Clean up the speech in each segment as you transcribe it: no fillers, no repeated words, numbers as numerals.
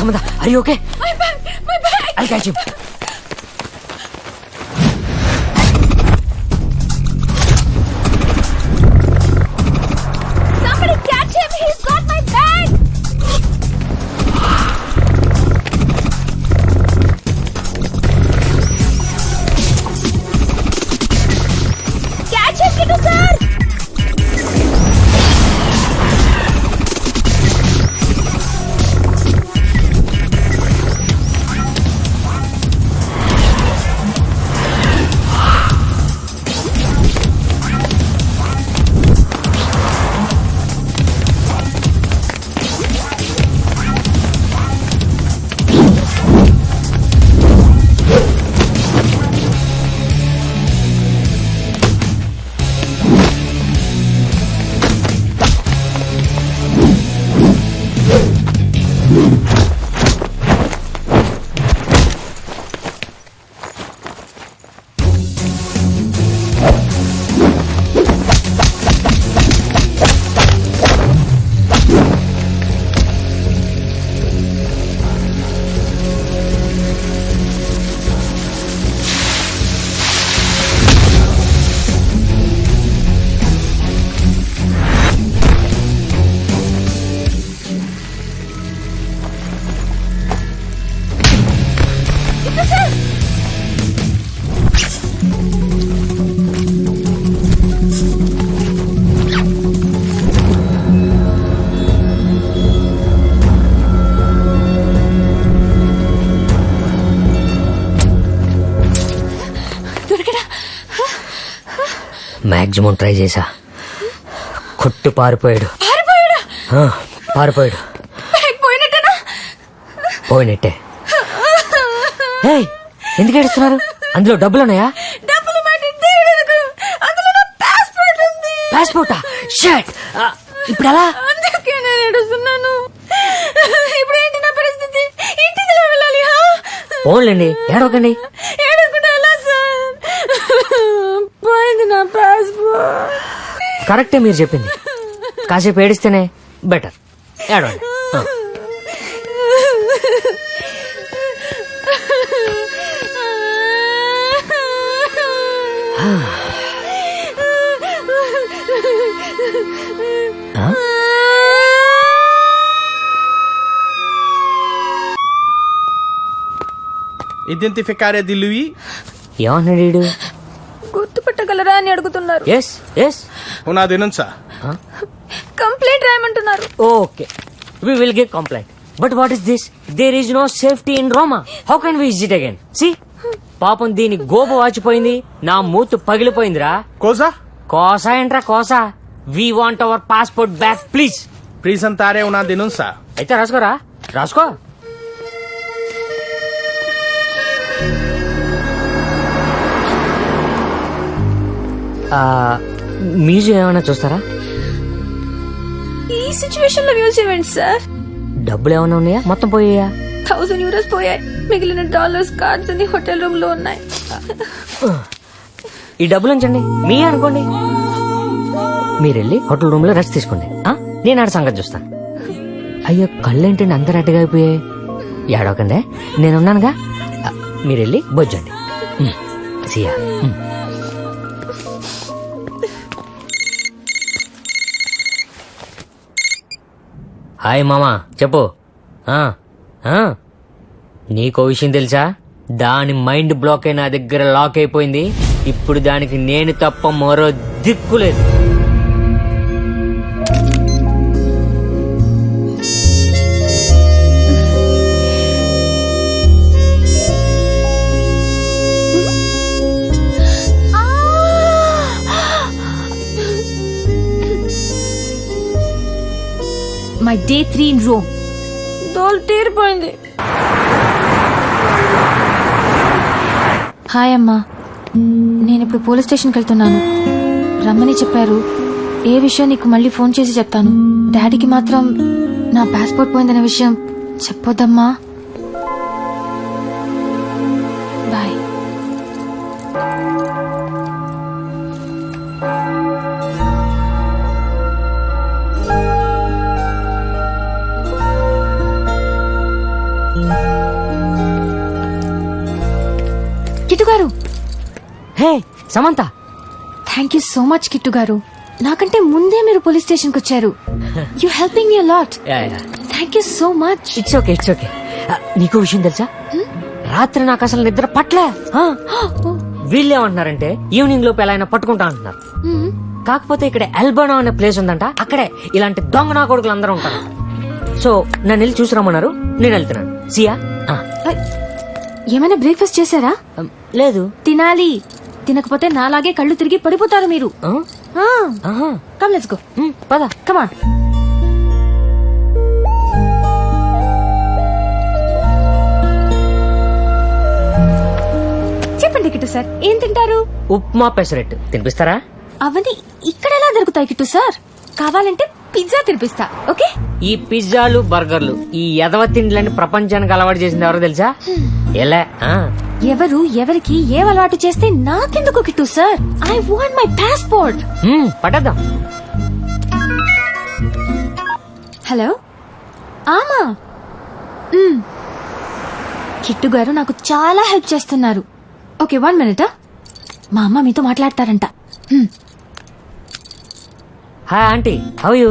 Samantha, are you okay? My bag! I'll catch him. Somebody catch him! He's got my bag! Catch him, Kittu sir! Maximum try చేశా, కొట్టు పారిపోయాడు. పారిపోయాడు. పోయినట్టే. ఏయ్, ఎందుకు ఏడుస్తున్నారు? అందులో డబ్బులున్నాయా? పాస్పోర్టా? షట్! ఇప్పుడు ఎలా? అందుకే నేను ఏడుస్తున్నాను. ఇప్పుడు ఏంటి నా పరిస్థితి? ఇంటికి వెళ్ళాలి. పోన్లేండి, ఏడవకండి. ఏడవకుండా ఎలా సార్? పోయింది నా పాస్పోర్ట్. కరెక్టే మీరు చెప్పింది. కాసేపు ఏడిస్తేనే బెటర్. ఏడవండి. Identificare di lui? ఏమన్నాడు? గుర్తుపట్టగలరా అని అడుగుతున్నారు. Yes yes. Una denuncia. Complaint రాయమంటున్నారు. Okay, we will give complaint. But what is this? There is no safety in Roma. How can we visit again? See? పాపం దీని గోప వాచిపోయింది, నా మూతు పగిలిపోయిందిరా. Cosa? కోసా ఏంట్రా Kosa? We want our passport back, please. Presentare una denuncia. అయితే రాసుకోరా, రాసుకో. Museum ఏమైనా చూస్తారా? ఈ సిచ్యువేషన్ లో మ్యూజియం ఏంటి సార్? డబ్బులు ఏమైనా ఉన్నాయా? మొత్తం పోయాయా? 1000 euros పోయాయి. మిగిలిన డాలర్స్ కార్డ్స్ అన్ని హోటల్ రూమ్ లో ఉన్నాయి. ఈ డబ్బులు ఉంచండి, మీ అనుకోండి. మీరెళ్ళి హోటల్ రూమ్ లో రెస్ట్ తీసుకోండి. నేను ఆడ సంగతి చూస్తాను. అయ్యో, కళ్ళేంటండి అందరు అడ్డగా అయిపోయాయి? ఏడవకండి, నేనున్నానుగా. మీరెళ్ళి బొజ్జండి. సియా. హాయ్ మామా, చెప్పు. నీకో విషయం తెలుసా? దాని మైండ్ బ్లాక్ అయి నా దగ్గర లాక్ అయిపోయింది. ఇప్పుడు దానికి నేను తప్ప మరో దిక్కులేదు. My day 3 in Rome. దోల్ తీరిపోయింది. హాయ్ అమ్మా, నేను ఇప్పుడు పోలీస్ స్టేషన్కి వెళ్తున్నాను. రమ్మని చెప్పారు. ఏ విషయం నీకు మళ్ళీ ఫోన్ చేసి చెప్తాను. డాడీకి మాత్రం నా పాస్పోర్ట్ పోయిందనే విషయం చెప్పొద్దమ్మా. Bye. Hey Samantha, thank you so much Kittu గారు. నాకంటే ముందే మీరు పోలీస్ స్టేషన్ కి వచ్చారు. You helping me lot. Thank you so much. It's okay, it's okay. నీకు విషయం తెలుసా, రాత్రి నాకు అసలు నిద్ర పట్లే. వీళ్ళేమంటున్నారంటే ఈవినింగ్ లోపు ఎలా అయినా పట్టుకుంటా అంటున్నారు. కాకపోతే ఇక్కడ ఎల్బనో అనే ప్లేస్ ఉందంట, అక్కడే ఇలాంటి దొంగ నా కొడుకులు అందరూ ఉంటారు. సో నన్ను వెళ్ళి చూసి రమ్మన్నారు, నేను వెళ్తున్నాను. సియా. ఏమైనా బ్రేక్ఫాస్ట్ చేశారా? లేదు. తినాలి. తినకపోతే నాలాగే కళ్ళు తిరిగి పడిపోతారు మీరు. Come let's go. పద. Come on. చెప్పండి కిట్టు సార్, ఏం తింటారు? ఉప్మా పెసరెట్టు తినిపిస్తారా? అవన్నీ ఇక్కడ ఎలా దొరుకుతాయి కిట్టు సార్? కావాలంటే పిజ్జా తినిపిస్తా. ఓకే. ఈ పిజ్జాలు బర్గర్లు ఈ ఎదవ తిండ్లని ప్రపంచానికి అలవాటు చేసింది ఎవరో తెలుసా? ఎలా? ఎవరు ఎవరికి ఏం అలవాటు చేస్తే నాకెందుకు Kittu sir? I want my passport. పట్టేద్దాం. హలో. ఆమా. కిట్టు గారు నాకు చాలా హెల్ప్ చేస్తున్నారు. Okay, 1 minute. మా అమ్మ మీతో మాట్లాడతారంట. Hi aunty, how you?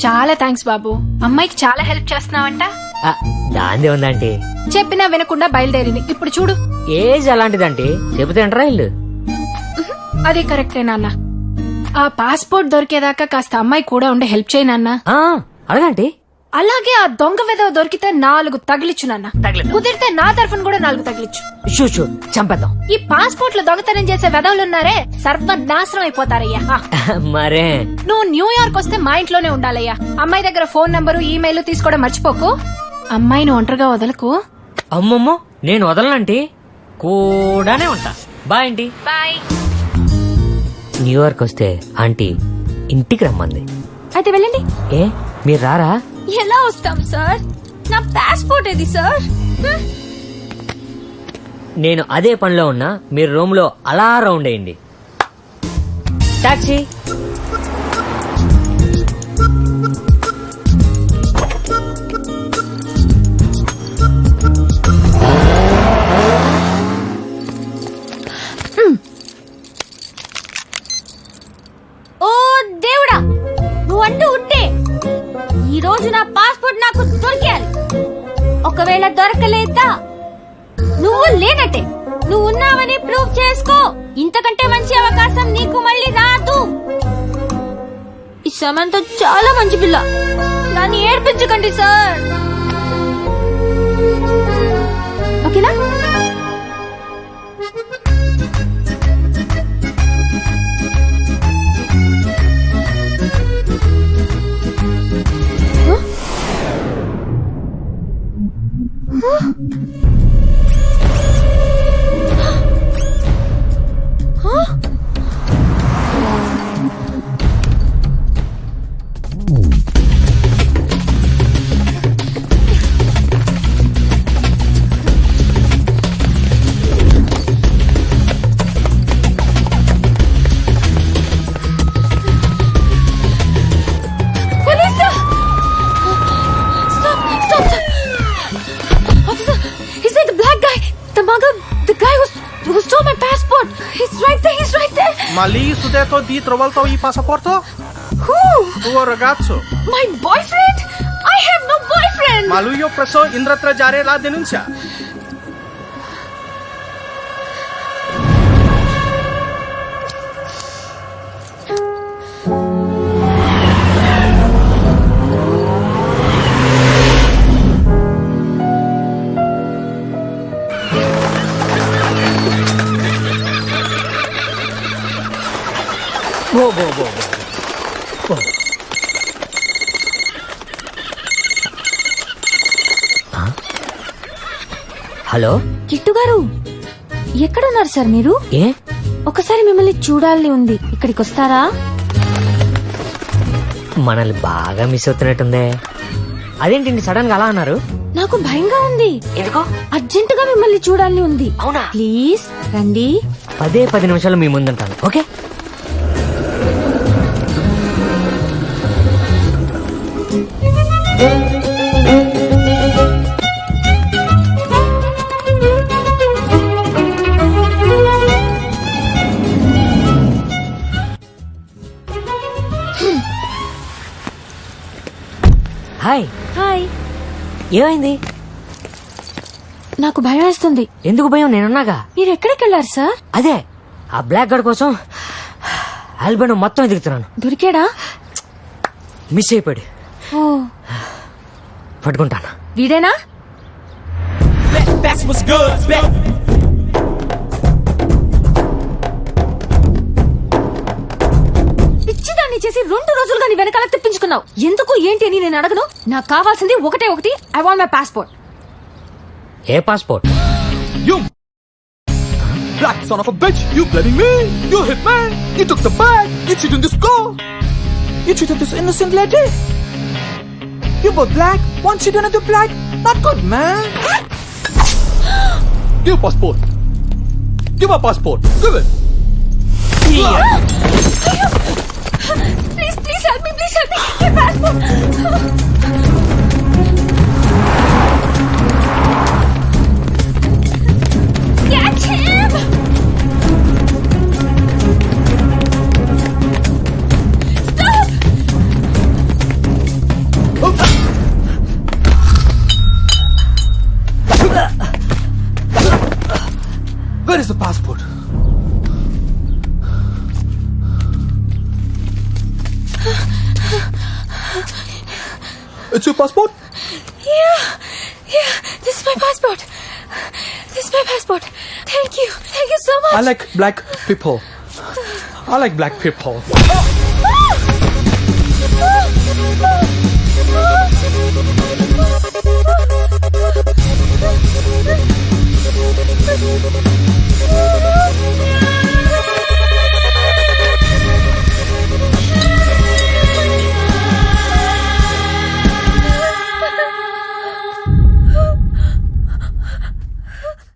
చాలా థ్యాంక్స్ బాబు. అమ్మాయికి చాలా హెల్ప్ చేస్తున్నావంట. దాందే ఉందంటీ. చెప్పినా వినకుండా బయలుదేరింది. ఇప్పుడు చూడు. ఏజ్ అలాంటిదంటీ, చెబితే ఎంటరా ఇల్లు. అది కరెక్టే నాన్న. ఆ పాస్పోర్ట్ దొరికేదాకా కాస్త అమ్మాయి కూడా ఉండే హెల్ప్ చేయి నాన్న. అడగంటీ. అలాగే ఆ దొంగ వెదవ దొరికితే 4 తగిలిచ్చు నాన్న. కుదిరితే నా తరఫున కూడా 4 తగిలిచ్చు. షూ చంపేద్దాం. ఈ పాస్పోర్ట్ లో దొంగతనం చేసే వెదవులున్నారే, సర్వనాశనం అయిపోతారయ్యా. మరే నువ్వు న్యూయార్క్ వస్తే మా ఇంట్లోనే ఉండాలయ్యా. అమ్మాయి దగ్గర ఫోన్ నంబరు, ఈమెయిల్ తీసుకోవడం మర్చిపోకు. అమ్మాయిని ఒంటరిగా వదలకు. అమ్మమ్మో, నేను వదలనంటీ, కూడానే ఉంటా. Bye aunty. బాయ్. న్యూయార్క్ వస్తే ఆంటీ ఇంటికి రమ్మంది. అయితే వెళ్ళండి. ఏ మీరు రారా? ఎలా వస్తాం సార్? నా పాస్పోర్ట్ ఏది సార్? నేను అదే పనిలో ఉన్నా, మీరు రూమ్ లో అలా రౌండ్ అయ్యండి. టాక్సీ. ఓ దేవుడా, నువ్వు అంటూ ఉంటే ఈ రోజు నా పాస్పోర్ట్ నాకు దొరికేయాలి. ఒకవేళ దొరకలేదా నువ్వు లేనట్టే. నువ్వు ఉన్నావని ప్రూవ్ చేసుకో. ఇంతకంటే మంచి అవకాశం నీకు మళ్ళీ రాదు. ఈ సమంత చాలా మంచి పిల్ల. నన్ను ఏడ్పించకండి సార్. ఓకేనా? Ma lì su detto di trovato il passaporto? Who? Tuo ragazzo. My boyfriend? I have no boyfriend. Ma lui ho preso in retraggiare la denuncia. Hello Kittu గారు, ఎక్కడున్నారు సార్ మీరు? ఏ ఒకసారి మిమ్మల్ని చూడాలని ఉంది. ఇక్కడికి వస్తారా? మనల్ని బాగా మిస్ అవుతున్నట్టుందే. అదేంటి సడన్ గా అలా అన్నారు? నాకు భయంగా ఉంది. ఎందుకో? అర్జెంటుగా మిమ్మల్ని చూడాలని ఉంది. అవునా? ప్లీజ్ రండి. 10 నిమిషాలు మీ ముందుంటాను. ఓకే. ఏమైంది? నాకు భయం వేస్తుంది. ఎందుకు భయం? నేనున్నాగా. మీరు ఎక్కడికి వెళ్ళారు సార్? అదే ఆ బ్లాక్ గార్డ్ కోసం ఆల్బమ్ మొత్తం ఎదుగుతున్నాను. దొరికాడా? మిస్ అయిపోయాడు. ఓ, పట్టుకుంటాను. వీడేనా? That's what's good, back. పిచ్చిదాన్ని చేసి 2 రోజులుగా నీ వెనకాల తెప్పించుకున్నావు. ఎందుకు ఏంటి అని నేను అడగను. నాకు కావాల్సింది ఒకటి. I want my passport. A passport? You black son of a bitch, you blaming me? You hit man, you took the bag, you cheated this girl, you cheated this innocent lady. You both black, one cheated another black, not good man. Give passport. Give my passport. Give it. Please help me. My passport. Catch him! Where is the passport? It's your passport? Yeah. This is my passport. Thank you so much. I like black people. I like black people. Ah!